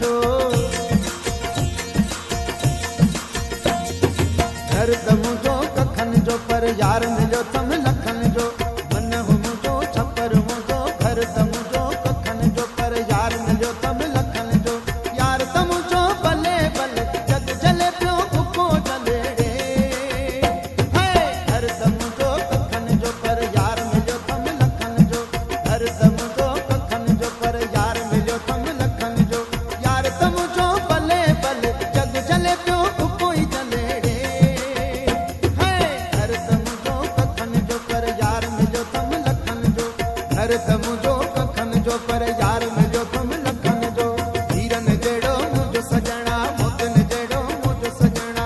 जो घर तम जो कखन जो पर यार मिलो तम लखन जो मन हो मुझो छपर मुझो घर तम जो कखन जो पर यार मिलो तम लखन जो यार तम जो भले भले जग जले पियो उको जले रे है घर तम जो कखन जो पर यार मिलो तम लखन जो घर तम जो कखन जो पर यार मिलो तम लखन जो यार तम जो भले भले जग जले पियो उको ही जले रे घर तम जो कखन जो पर यार मिलो तम लखन जो घर तम जो कखन जो पर यार मिलो तम लखन जो हीरन जेड़ो मुझो सजना मोतन जेड़ो मुझो सजना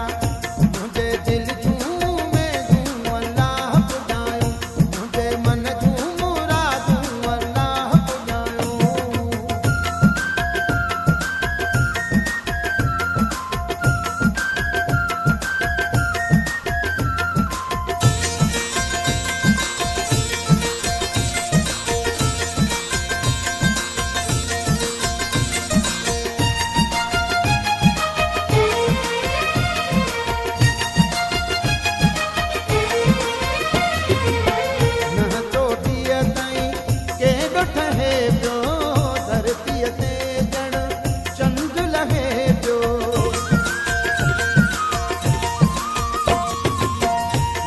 मुझे दिल झूमे झूम अल्लाह पुजायो मुझे मन झूम राजू अल्लाह पुजायो न चोटीअ ताईं केॾो ठहे पियो धरतीअ ते ॼण चंड लहे पियो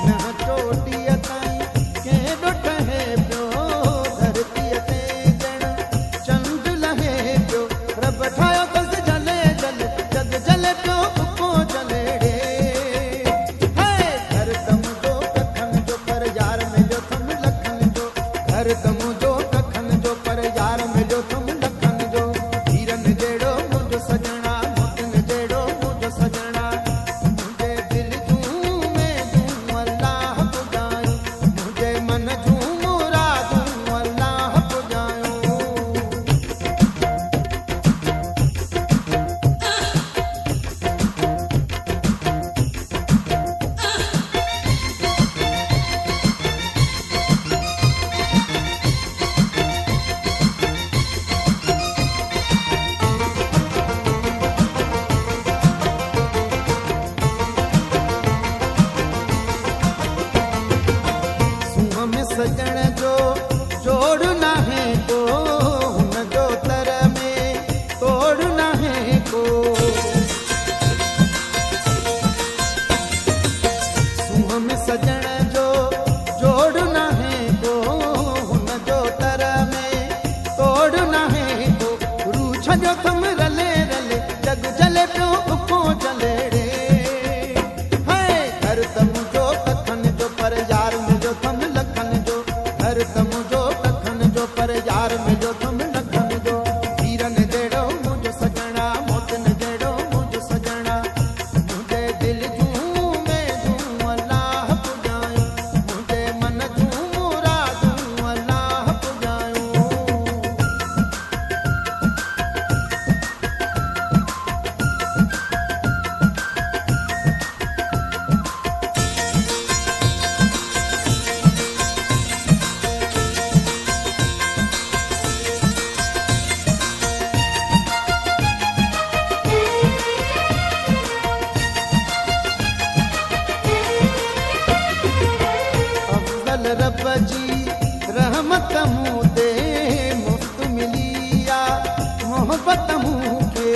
न चोटीअ ताईं केॾो ठहे पियो धरतीअ ते ॼण चंड लहे पियो रब ठाहियो अथसि जले जले जग जले पियो उको जले रे घर तम जो कखन जो पर यार मिलो तम लखन जो घर तम जो कखन जो पर यार मिलो तम लखन जो हीरन जेड़ो मुझो सजना मोतन जेड़ो मुझो सजना मुझे दिल झूमे झूम अल्लाह पुजायो मुझे मन झूम राजू अल्लाह पुजायो सूंह में सजण जो जोड़ ना है को हुन जो तर में तोड़ ना है को सूंह में सजण जो जोड़ ना है को हुन जो तर में तोड़ ना है को रूछ जो तुम रले रले जग जले पियो उको जले रे घर तम जो कखन जो पर यार मिलो तम लखन जो घर तम जो कखन जो पर यार मिलो तम लखन जो हीरन जेड़ो मुझो सजना मोतन जेड़ो मुझो सजना मुझे दिल झूमे झूम अल्लाह पुजायो मुझे मन झूम राजू अल्लाह पुजायो अफजल रब जी रहमत मूं ते मुफ्त मिलिया मोहब्बत मूंखे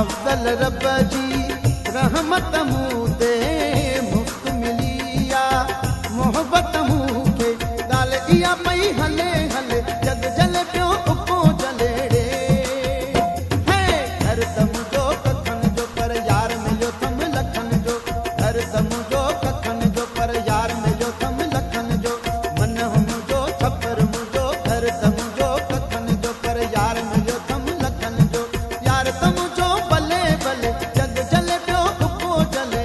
अफजल रब जी रहमत मूं ते मुफ्त मिलिया मोहब्बत मूंखे ॻाल्हि इहा पई हले हले जग जले पियो उको जले रे घर तम जो कखन जो पर यार मिलो तम लखन जो घर तम जो कखन जो पर यार मिलो तम लखन जो मन हो मुझो छपर मुझो घर तम जो कखन जो पर यार मिलो तम लखन जो यार तम जो भले भले जग जले पियो उको जले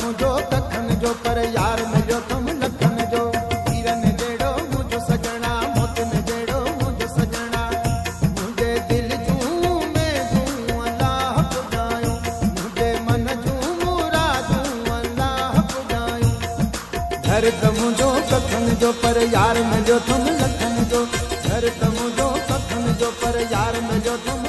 मुझो कखन जो पर यार मिलियो तुम लखन जो हीरन जेड़ो मुझो सजना मोतिन जेड़ो मुझो सजना मुझे दिल जूं में जूं अल्लाह पुजायो मुझे मन जूं मुरादूं अल्लाह पुजायो घर त मुझो कखन जो पर यार मिलियो तुम लखन जो घर त मुझो कखन जो पर यार मिलियो तुम